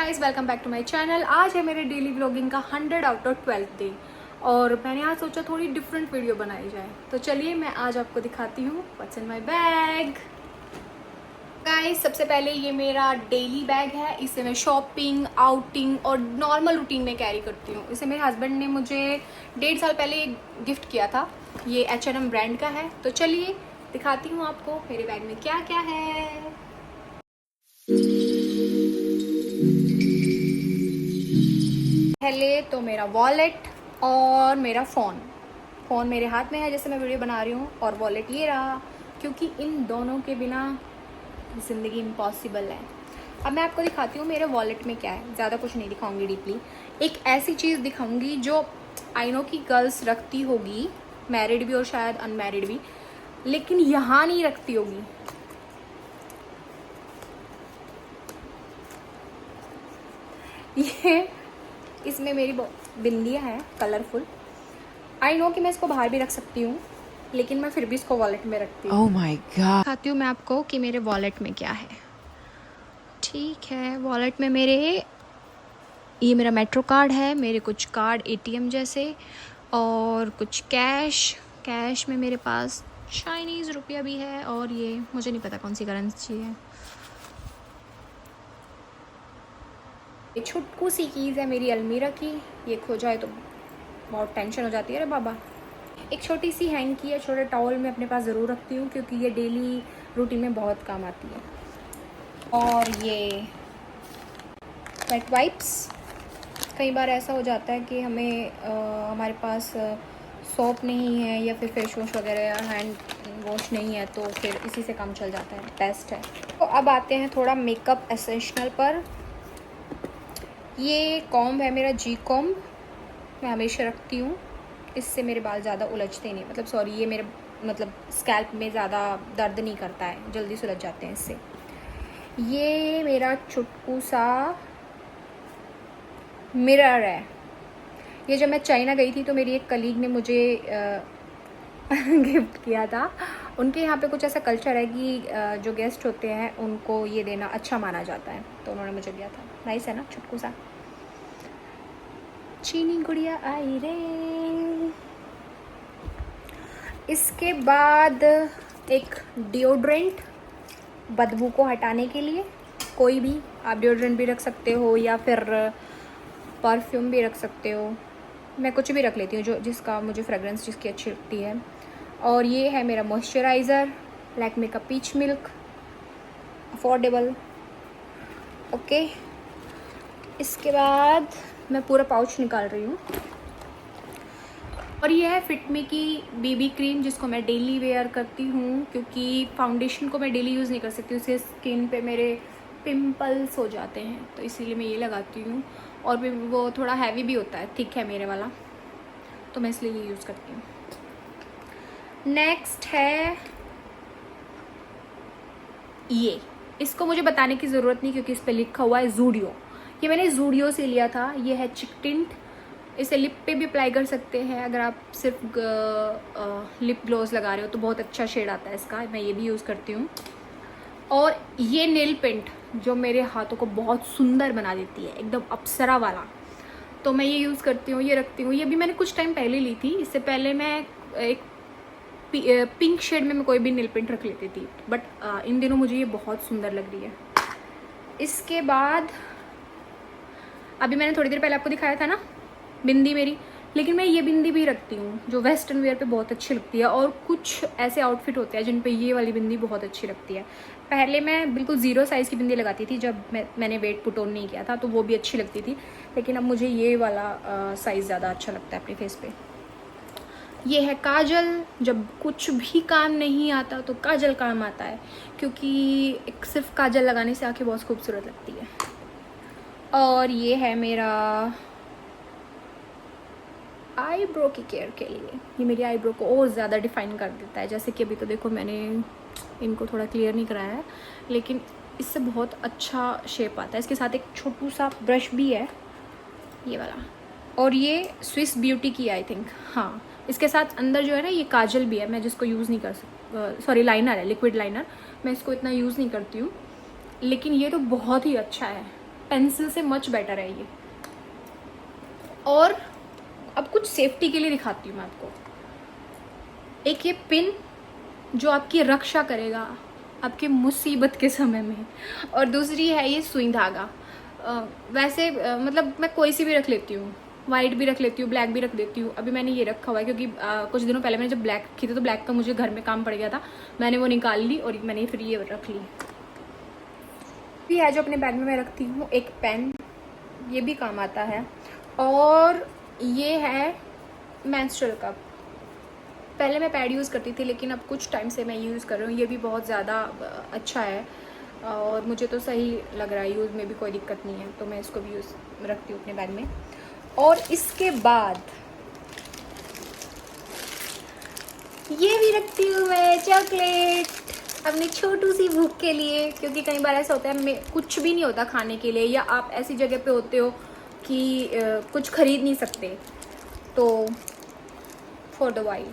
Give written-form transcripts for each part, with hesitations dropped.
Guys, welcome back to my channel. आज है मेरे डेली व्लॉगिंग का 100 आउट ऑफ 12 डे और मैंने आज सोचा थोड़ी डिफरेंट वीडियो बनाई जाए। तो चलिए मैं आज आपको दिखाती हूँ what's in my bag. Guys, सबसे पहले ये मेरा डेली बैग है। इसे मैं शॉपिंग, आउटिंग और नॉर्मल रूटीन में कैरी करती हूँ। इसे मेरे हस्बैंड ने मुझे 1.5 साल पहले गिफ्ट किया था। ये H&M ब्रांड का है। तो चलिए दिखाती हूँ आपको मेरे बैग में क्या क्या है। पहले तो मेरा वॉलेट और मेरा फ़ोन मेरे हाथ में है जैसे मैं वीडियो बना रही हूँ, और वॉलेट ये रहा, क्योंकि इन दोनों के बिना ज़िंदगी इम्पॉसिबल है। अब मैं आपको दिखाती हूँ मेरे वॉलेट में क्या है। ज़्यादा कुछ नहीं दिखाऊंगी डीपली, एक ऐसी चीज़ दिखाऊंगी जो आई नो कि गर्ल्स रखती होगी, मैरिड भी और शायद अनमैरिड भी, लेकिन यहाँ नहीं रखती होगी। ये इसमें मेरी बिंदियाँ हैं कलरफुल। आई नो कि मैं इसको बाहर भी रख सकती हूँ, लेकिन मैं फिर भी इसको वॉलेट में रखती हूँ। Oh my God. दिखाती हूँ मैं आपको कि मेरे वॉलेट में क्या है। ठीक है, वॉलेट में ये मेरा मेट्रो कार्ड है, मेरे कुछ कार्ड ATM जैसे, और कुछ कैश में मेरे पास चाइनीज़ रुपया भी है, और ये मुझे नहीं पता कौन सी करेंसी है। ये छुटकू सी कीज़ है मेरी अलमीरा की, ये खो जाए तो बहुत टेंशन हो जाती है रे बाबा। एक छोटी सी हैंग की है, छोटे टॉवल में अपने पास ज़रूर रखती हूँ क्योंकि ये डेली रूटीन में बहुत काम आती है। और ये वेट वाइप्स, कई बार ऐसा हो जाता है कि हमारे पास सोप नहीं है या फिर फेस वॉश वगैरह या हैंड वॉश नहीं है, तो फिर इसी से काम चल जाता है, बेस्ट है। तो अब आते हैं थोड़ा मेकअप एसेंशियल पर। ये कॉम्ब है मेरा, जी कॉम्ब, मैं हमेशा रखती हूँ। इससे मेरे बाल ज़्यादा उलझते नहीं, ये मेरे स्कैल्प में ज़्यादा दर्द नहीं करता है, जल्दी सुलझ जाते हैं इससे। ये मेरा चुटकू सा मिरर है। ये जब मैं चाइना गई थी तो मेरी एक कलीग ने मुझे गिफ्ट किया था। उनके यहाँ पे कुछ ऐसा कल्चर है कि जो गेस्ट होते हैं उनको ये देना अच्छा माना जाता है, तो उन्होंने मुझे दिया था। नाइस है ना, चुटकू सा। चीनी गुड़िया आई रे। इसके बाद एक डिओड्रेंट, बदबू को हटाने के लिए। कोई भी आप डिओड्रेंट भी रख सकते हो या फिर परफ्यूम भी रख सकते हो। मैं कुछ भी रख लेती हूँ जो जिसका मुझे फ्रेगरेंस जिसकी अच्छी लगती है। और ये है मेरा मॉइस्चराइज़र, लैक्मे का पीच मिल्क, अफोर्डेबल। ओके, इसके बाद मैं पूरा पाउच निकाल रही हूँ। और ये है फिटमी की BB क्रीम, जिसको मैं डेली वेयर करती हूँ क्योंकि फाउंडेशन को मैं डेली यूज़ नहीं कर सकती, उससे स्किन पे मेरे पिंपल्स हो जाते हैं, तो इसीलिए मैं ये लगाती हूँ। और भी वो थोड़ा हैवी भी होता है, थिक है मेरे वाला, तो मैं इसलिए ये यूज़ करती हूँ। नेक्स्ट है ये, इसको मुझे बताने की ज़रूरत नहीं क्योंकि इस पर लिखा हुआ है ज़ूडियो। ये मैंने ज़ूडियो से लिया था। ये है चिक टिंट, इसे लिप पे भी अप्लाई कर सकते हैं। अगर आप सिर्फ लिप ग्लॉस लगा रहे हो तो बहुत अच्छा शेड आता है इसका, मैं ये भी यूज़ करती हूँ। और ये नेल पेंट जो मेरे हाथों को बहुत सुंदर बना देती है, एकदम अप्सरा वाला, तो मैं ये यूज़ करती हूँ, ये रखती हूँ। ये भी मैंने कुछ टाइम पहले ली थी, इससे पहले मैं एक पिंक शेड में मैं कोई भी नेल पेंट रख लेती थी, बट इन दिनों मुझे ये बहुत सुंदर लग रही है। इसके बाद अभी मैंने थोड़ी देर पहले आपको दिखाया था ना बिंदी मेरी, लेकिन मैं ये बिंदी भी रखती हूँ जो वेस्टर्न वेयर पे बहुत अच्छी लगती है। और कुछ ऐसे आउटफिट होते हैं जिन पे ये वाली बिंदी बहुत अच्छी लगती है। पहले मैं बिल्कुल 0 साइज़ की बिंदी लगाती थी जब मैंने वेट पुट ऑन नहीं किया था, तो वो भी अच्छी लगती थी, लेकिन अब मुझे ये वाला साइज़ ज़्यादा अच्छा लगता है अपने फेस पे। ये है काजल, जब कुछ भी काम नहीं आता तो काजल काम आता है, क्योंकि एक सिर्फ काजल लगाने से आंखें बहुत खूबसूरत लगती है। और ये है मेरा आईब्रो की केयर के लिए, ये मेरी आईब्रो को और ज़्यादा डिफाइन कर देता है। जैसे कि अभी तो देखो मैंने इनको थोड़ा क्लियर नहीं कराया है, लेकिन इससे बहुत अच्छा शेप आता है। इसके साथ एक छोटू सा ब्रश भी है, ये वाला, और ये स्विस ब्यूटी की आई थिंक, हाँ। इसके साथ अंदर जो है ना ये काजल भी है, मैं जिसको यूज़ नहीं कर सकती, सॉरी लाइनर है, लिक्विड लाइनर, मैं इसको इतना यूज़ नहीं करती हूँ, लेकिन ये तो बहुत ही अच्छा है। पेंसिल से मच बेटर है ये। और अब कुछ सेफ्टी के लिए दिखाती हूँ मैं आपको। एक ये पिन जो आपकी रक्षा करेगा आपके मुसीबत के समय में, और दूसरी है ये सुई धागा। वैसे मतलब मैं कोई सी भी रख लेती हूँ, वाइट भी रख लेती हूँ, ब्लैक भी रख देती हूँ। अभी मैंने ये रखा हुआ है क्योंकि कुछ दिनों पहले मैंने जब ब्लैक रखी थी तो ब्लैक का मुझे घर में काम पड़ गया था, मैंने वो निकाल ली और मैंने फिर ये रख ली। भी है जो अपने बैग में मैं रखती हूँ, एक पेन, ये भी काम आता है। और ये है मेंस्ट्रुअल कप। पहले मैं पैड यूज़ करती थी लेकिन अब कुछ टाइम से मैं यूज़ कर रही हूँ। ये भी बहुत ज़्यादा अच्छा है और मुझे तो सही लग रहा है, यूज़ में भी कोई दिक्कत नहीं है, तो मैं इसको भी यूज़ रखती हूँ अपने बैग में। और इसके बाद ये भी रखती हूँ मैं चॉकलेट, अपनी छोटू सी भूख के लिए, क्योंकि कई बार ऐसा होता है कुछ भी नहीं होता खाने के लिए, या आप ऐसी जगह पे होते हो कि कुछ खरीद नहीं सकते, तो फॉर द वाइल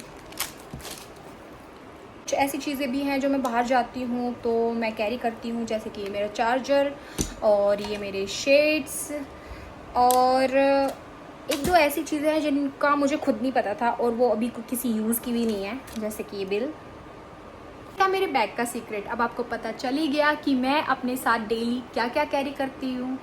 कुछ ऐसी चीज़ें भी हैं जो मैं बाहर जाती हूँ तो मैं कैरी करती हूँ, जैसे कि ये मेरा चार्जर और ये मेरे शेड्स, और एक दो ऐसी चीज़ें हैं जिनका मुझे खुद नहीं पता था और वो अभी किसी यूज़ की भी नहीं है, जैसे कि ये बिल। क्या मेरे बैग का सीक्रेट अब आपको पता चल ही गया कि मैं अपने साथ डेली क्या क्या कैरी करती हूँ।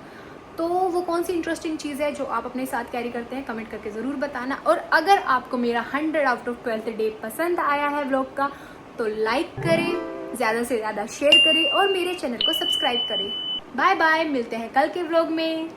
तो वो कौन सी इंटरेस्टिंग चीज़ है जो आप अपने साथ कैरी करते हैं, कमेंट करके ज़रूर बताना। और अगर आपको मेरा 100 आउट ऑफ 12th डे पसंद आया है व्लॉग का तो लाइक करें, ज़्यादा से ज़्यादा शेयर करें और मेरे चैनल को सब्सक्राइब करें। बाय बाय, मिलते हैं कल के व्लॉग में।